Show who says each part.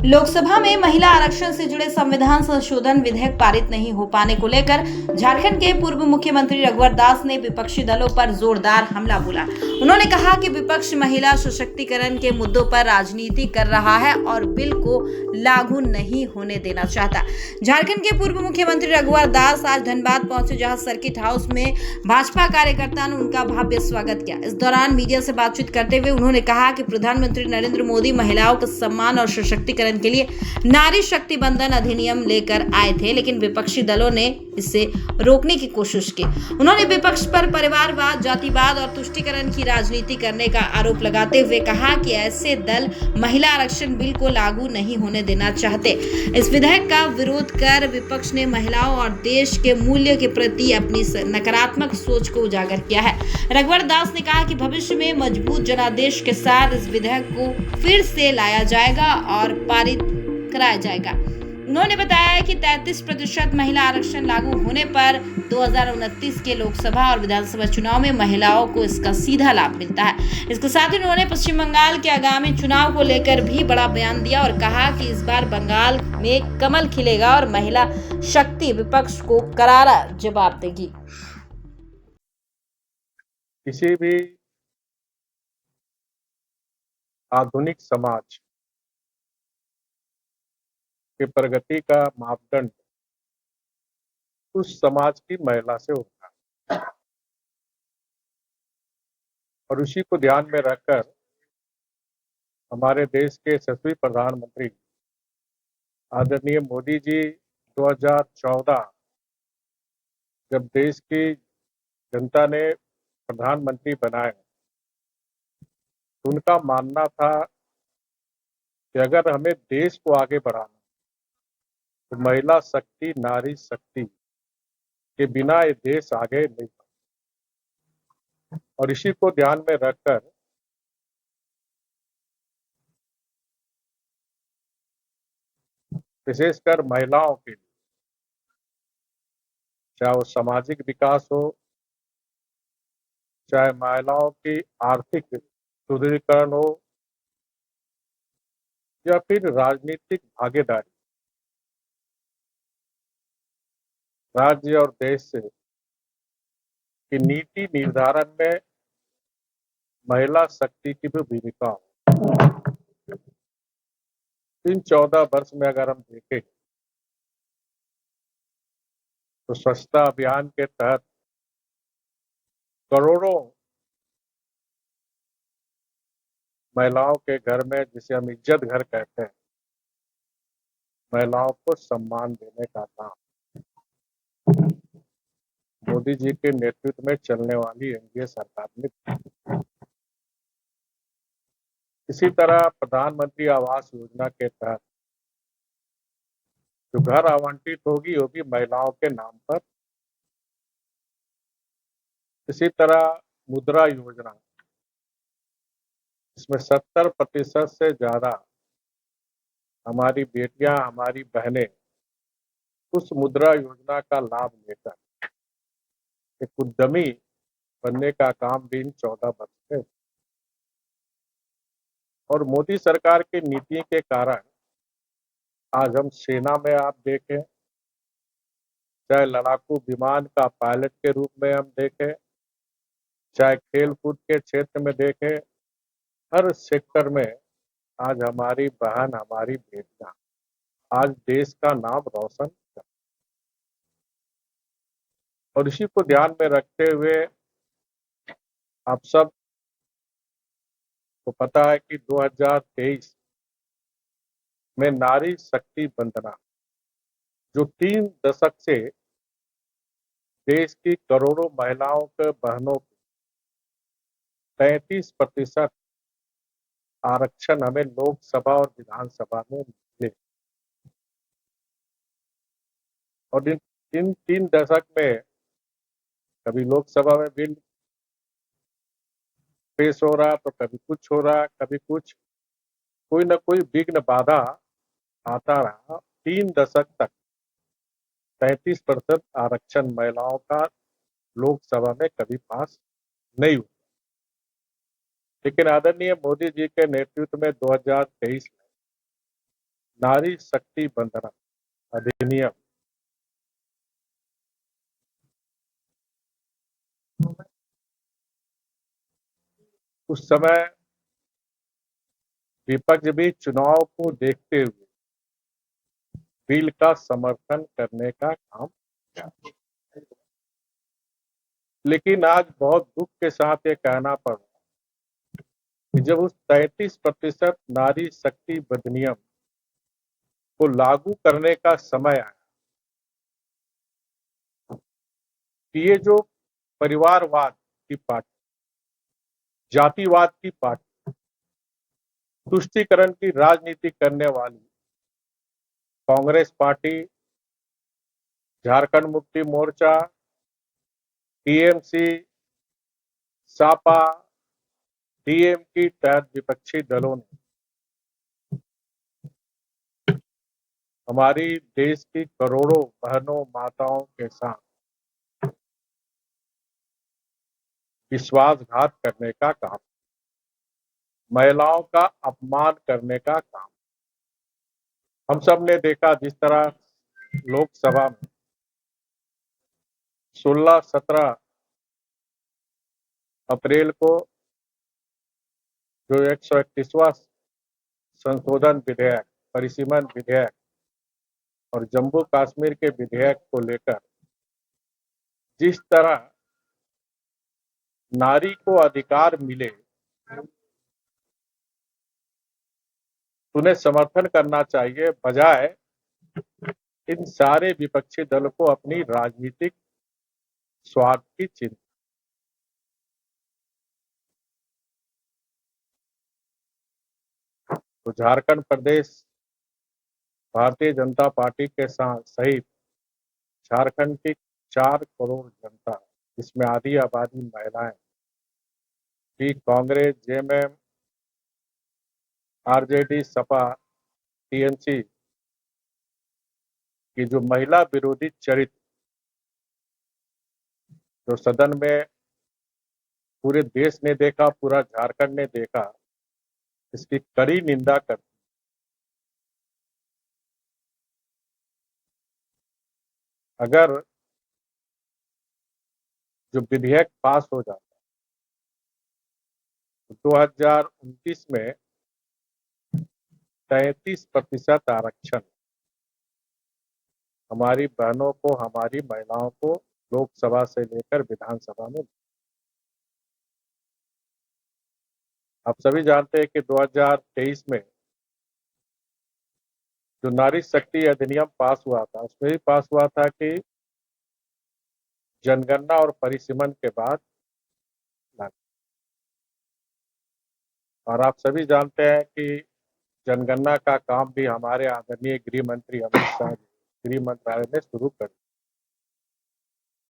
Speaker 1: लोकसभा में महिला आरक्षण से जुड़े संविधान संशोधन विधेयक पारित नहीं हो पाने को लेकर झारखंड के पूर्व मुख्यमंत्री रघुवर दास ने विपक्षी दलों पर जोरदार हमला बोला। उन्होंने कहा कि विपक्ष महिला सशक्तिकरण के मुद्दों पर राजनीति कर रहा है और बिल को लागू नहीं होने देना चाहता। झारखंड के पूर्व मुख्यमंत्री रघुवर दास आज धनबाद पहुंचे, जहां सर्किट हाउस में भाजपा कार्यकर्ताओं ने उनका भव्य स्वागत किया। इस दौरान मीडिया से बातचीत करते हुए उन्होंने कहा कि प्रधानमंत्री नरेंद्र मोदी महिलाओं के सम्मान और सशक्तिकरण के लिए नारी शक्ति बंधन अधिनियम लेकर आए थे, लेकिन विपक्षी दलों ने इसे रोकने की कोशिश की। उन्होंने विपक्ष पर परिवारवाद, जातिवाद और तुष्टीकरण की राजनीति करने का आरोप लगाते हुए कहा कि ऐसे दल महिला आरक्षण बिल को लागू नहीं होने देना चाहते। इस विधेयक का विरोध कर विपक्ष ने महिलाओं और देश के मूल्य के प्रति अपनी नकारात्मक सोच को उजागर किया है। रघुवर दास ने कहा कि भविष्य में मजबूत जनादेश के साथ इस विधेयक को फिर से लाया जाएगा और पारित कराया जाएगा। उन्होंने बताया कि 33% महिला आरक्षण लागू होने पर 2029 के लोकसभा और विधानसभा चुनाव में महिलाओं को इसका सीधा लाभ मिलता है। इसके साथ ही उन्होंने पश्चिम बंगाल के आगामी चुनाव को लेकर भी बड़ा बयान दिया और कहा कि इस बार बंगाल में कमल खिलेगा और महिला शक्ति विपक्ष को करारा जवाब देगी।
Speaker 2: किसी भी आधुनिक समाज के प्रगति का मापदंड उस समाज की महिला से होता है और उसी को ध्यान में रखकर हमारे देश के यशस्वी प्रधानमंत्री आदरणीय मोदी जी 2014 जब देश की जनता ने प्रधानमंत्री बनाए तो उनका मानना था कि अगर हमें देश को आगे बढ़ाना तो महिला शक्ति, नारी शक्ति के बिना ये देश आगे नहीं बढ़ा। और इसी को ध्यान में रखकर विशेषकर महिलाओं के लिए, चाहे वो सामाजिक विकास हो, चाहे महिलाओं की आर्थिक सुदृढ़ीकरण हो या फिर राजनीतिक भागीदारी, राज्य और देश से की नीति निर्धारण में महिला शक्ति की भी भूमिका हो। इन 14 वर्ष में अगर हम देखें तो स्वच्छता अभियान के तहत करोड़ों महिलाओं के घर में, जिसे हम इज्जत घर कहते हैं, महिलाओं को सम्मान देने का काम मोदी जी के नेतृत्व में चलने वाली एनडीए सरकार ने। इसी तरह प्रधानमंत्री आवास योजना के तहत जो घर आवंटित होगी वो भी महिलाओं के नाम पर। इसी तरह मुद्रा योजना, इसमें 70% से ज्यादा हमारी बेटियां, हमारी बहनें उस मुद्रा योजना का लाभ लेकर एक उद्यमी बनने का काम भी इन 14 वर्ष में। और मोदी सरकार की नीति के कारण आज हम सेना में आप देखें, चाहे लड़ाकू विमान का पायलट के रूप में हम देखें, चाहे खेल कूद के क्षेत्र में देखें, हर सेक्टर में आज हमारी बहन, हमारी बेटियां आज देश का नाम रोशन कर। और इसी को ध्यान में रखते हुए आप सब को पता है कि 2023 में नारी शक्ति वंदना, जो 3 दशक से देश की करोड़ों महिलाओं के बहनों को 33% आरक्षण हमें लोकसभा और विधानसभा में मिले। और इन 3 दशक में कभी लोकसभा में बिल पेश हो रहा तो कभी कुछ हो रहा, कभी कुछ, कोई ना कोई विघ्न बाधा आता रहा। 3 दशक तक 33% आरक्षण महिलाओं का लोकसभा में कभी पास नहीं हुआ। लेकिन आदरणीय मोदी जी के नेतृत्व में 2023 में नारी शक्ति बंधन अधिनियम उस समय विपक्ष भी चुनाव को देखते हुए बिल का समर्थन करने का काम किया, लेकिन आज बहुत दुख के साथ ये कहना पड़ रहा है कि जब उस 33% नारी शक्ति अधिनियम को लागू करने का समय आया कि ये जो परिवारवाद की पार्टी, जातिवाद की पार्टी, तुष्टीकरण की राजनीति करने वाली Congress party, Jharkhand Mukti Morcha, TMC, Sapa, DM की तहत विपक्षी दलों ने हमारी देश की करोड़ों बहनों माताओं के साथ विश्वासघात करने का काम, महिलाओं का अपमान करने का काम। हम सब ने देखा जिस तरह लोकसभा में 16-17 अप्रैल को जो 131वां संशोधन विधेयक, परिसीमन विधेयक और जम्मू कश्मीर के विधेयक को लेकर जिस तरह नारी को अधिकार मिले, उन्हें समर्थन करना चाहिए, बजाय इन सारे विपक्षी दल को अपनी राजनीतिक स्वार्थ की चिंता। तो झारखंड प्रदेश भारतीय जनता पार्टी के साथ सहित झारखंड की 4 करोड़ जनता, जिसमें आधी आबादी महिलाएं भी Congress, JMM, RJD, Sapa, TMC की जो महिला विरोधी चरित्र जो सदन में पूरे देश ने देखा, पूरा झारखंड ने देखा, इसकी कड़ी निंदा करती। अगर जो विधेयक पास हो जाता तो 2029 में 33% आरक्षण हमारी बहनों को, हमारी महिलाओं को लोकसभा से लेकर विधानसभा में। आप सभी जानते हैं कि 2023 में जो नारी शक्ति अधिनियम पास हुआ था, उसमें भी पास हुआ था कि जनगणना और परिसीमन के बाद लागू। और आप सभी जानते हैं कि जनगणना का काम भी हमारे आदरणीय गृह मंत्री अमित शाह जी गृह मंत्रालय ने शुरू कर दिया।